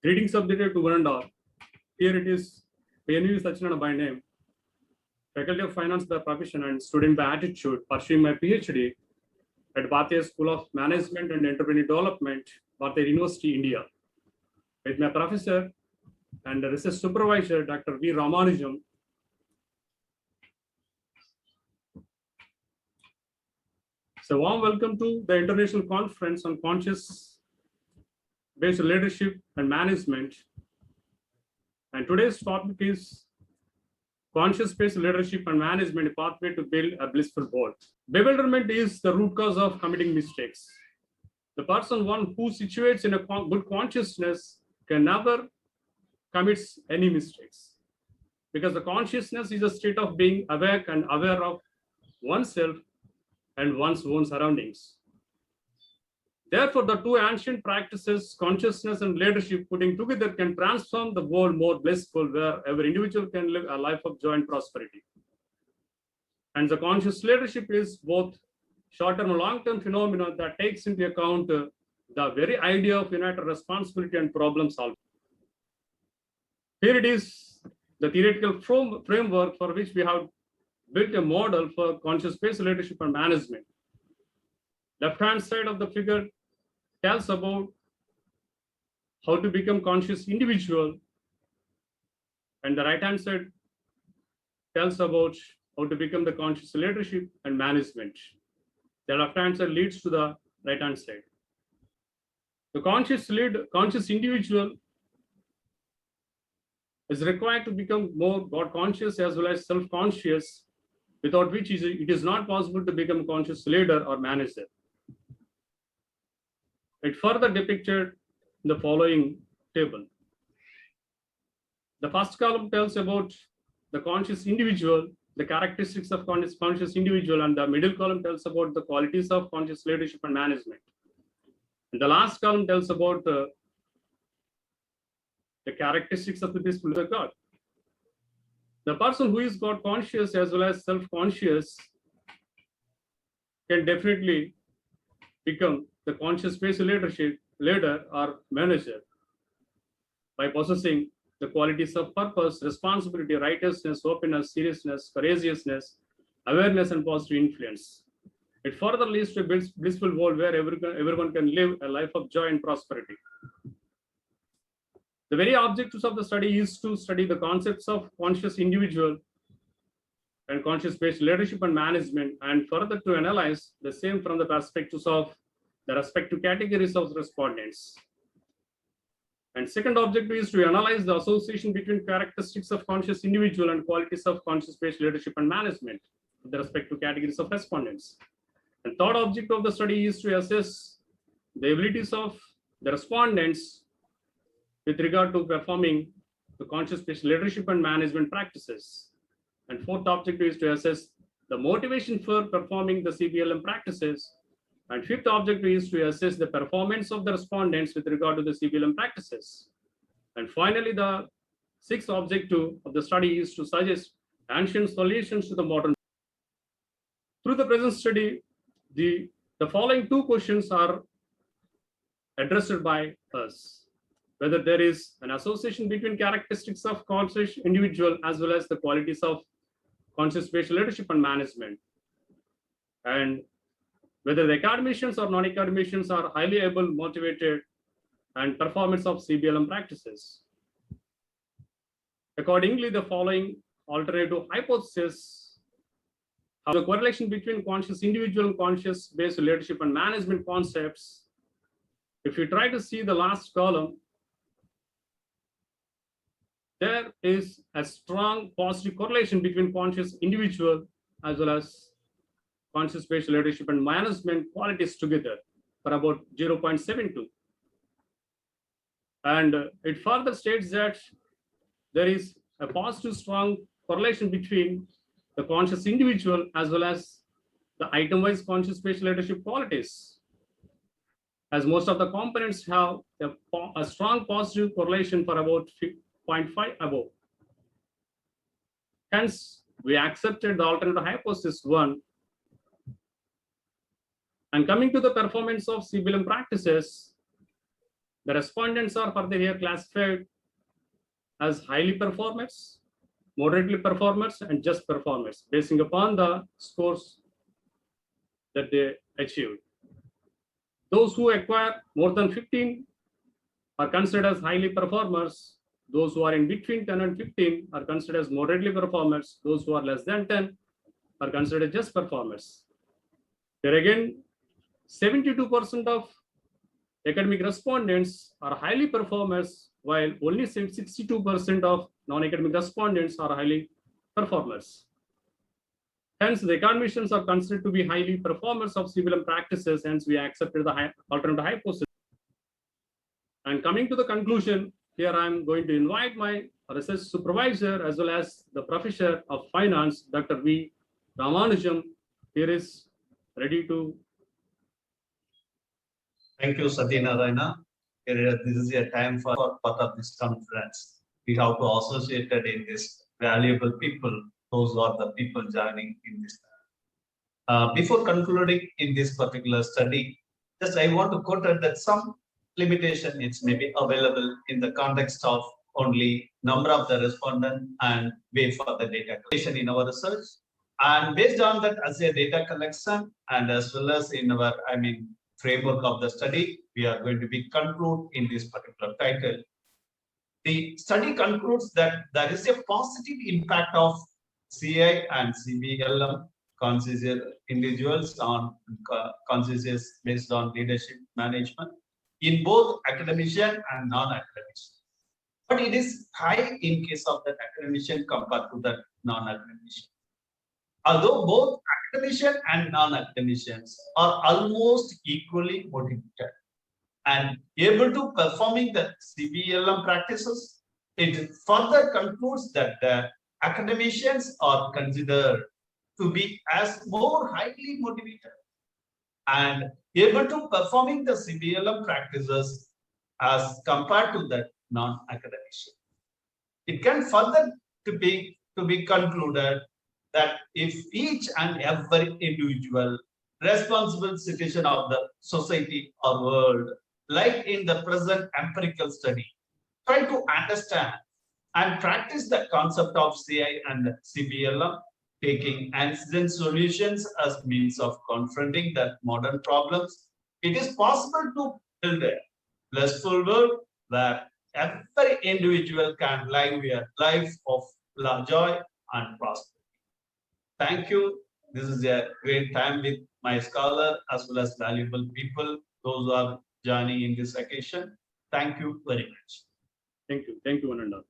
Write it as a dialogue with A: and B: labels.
A: Greetings of the day to one and all. Here it is NVV Satyanarayana by name, Faculty of Finance by profession and student by attitude, pursuing my PhD at Bharatiya School of Management and Entrepreneurial Development, Bharatiya University, India. With my professor and research supervisor, Dr. V. Ramanujam. So warm welcome to the International Conference on Conscious-Based Leadership and Management. And today's topic is Conscious-Based Leadership and Management, a pathway to build a blissful world. Bewilderment is the root cause of committing mistakes. The person who situates in a good consciousness can never commit any mistakes, because the consciousness is a state of being awake and aware of oneself and one's own surroundings. Therefore, the two ancient practices, consciousness and leadership, putting together can transform the world more blissful, where every individual can live a life of joy and prosperity. And the conscious leadership is both short-term and long-term phenomena that takes into account the very idea of united responsibility and problem solving. Here it is, the theoretical framework for which we have built a model for conscious-based leadership and management. Left-hand side of the figure tells about how to become conscious individual, and the right-hand side tells about how to become the conscious leadership and management. The left-hand side leads to the right-hand side. The conscious individual is required to become more God-conscious as well as self-conscious, without which it is not possible to become a conscious leader or manager. It further depicted in the following table. The first column tells about the conscious individual, the characteristics of conscious individual, and the middle column tells about the qualities of conscious leadership and management. And the last column tells about the characteristics of the disciple of God. The person who is God conscious as well as self-conscious can definitely become the conscious-based leader or manager by possessing the qualities of purpose, responsibility, righteousness, openness, seriousness, courageousness, awareness, and positive influence. It further leads to a blissful world where everyone can live a life of joy and prosperity. The very objectives of the study is to study the concepts of conscious individual and conscious-based leadership and management, and further to analyze the same from the perspectives of the respective categories of respondents. And second objective is to analyze the association between characteristics of conscious individual and qualities of conscious-based leadership and management of the respective categories of respondents. And third objective of the study is to assess the abilities of the respondents with regard to performing the conscious-based leadership and management practices. And fourth objective is to assess the motivation for performing the CBLM practices. And fifth objective is to assess the performance of the respondents with regard to the CBLM practices. And finally, the sixth objective of the study is to suggest ancient solutions to the modern. Through the present study, the following two questions are addressed by us: whether there is an association between characteristics of conscious individual as well as the qualities of conscious-based leadership and management, and whether the academicians or non-academicians are highly able, motivated, and performance of CBLM practices. Accordingly, the following alternative hypothesis have the correlation between conscious individual and conscious-based leadership and management concepts. If you try to see the last column, there is a strong positive correlation between conscious individual as well as conscious-based leadership and management qualities together for about 0.72. And it further states that there is a positive strong correlation between the conscious individual as well as the item-wise conscious-based leadership qualities, as most of the components have a strong positive correlation for about 0.5 above. Hence, we accepted the alternative hypothesis 1. And coming to the performance of CBLM practices, The respondents are further here classified as highly performers, moderately performers, and just performers, basing upon the scores that they achieved. Those who acquire more than 15 are considered as highly performers. Those who are in between 10 and 15 are considered as moderately performers. Those who are less than 10 are considered just performers. There again, 72% of academic respondents are highly performers, while only 62% of non-academic respondents are highly performers. Hence, the academicians are considered to be highly performers of CBLM practices, hence we accepted the alternative hypothesis. And coming to the conclusion, here I am going to invite my research supervisor as well as the professor of finance, Dr. V. Ramanujam. Here is ready to.
B: Thank you, Satyanarayana. This is a time for part of this conference. We have to associate it in this valuable people. Those are the people joining in this. Before concluding in this particular study, just I want to quote that some limitation it's maybe available in the context of only number of the respondent and way for the data collection in our research. And based on that, as a data collection and as well as in our, framework of the study, we are going to be conclude in this particular title. The study concludes that there is a positive impact of CI and CBLM conscious individuals on conscious based on leadership management in both academician and non-academician. But it is high in case of the academician compared to the non-academician. Although both academician and non-academicians are almost equally motivated and able to performing the CBLM practices, it further concludes that the academicians are considered to be as more highly motivated and able to performing the CBLM practices as compared to the non-academician. It can further to be concluded that if each and every individual responsible citizen of the society or world, like in the present empirical study, try to understand and practice the concept of CI and CBLM, taking incident solutions as means of confronting the modern problems, it is possible to build a blissful world where every individual can live a life of joy and prosperity. Thank you. This is a great time with my scholar as well as valuable people, those who are joining in this occasion. Thank you very much.
A: Thank you. Thank you, one and all.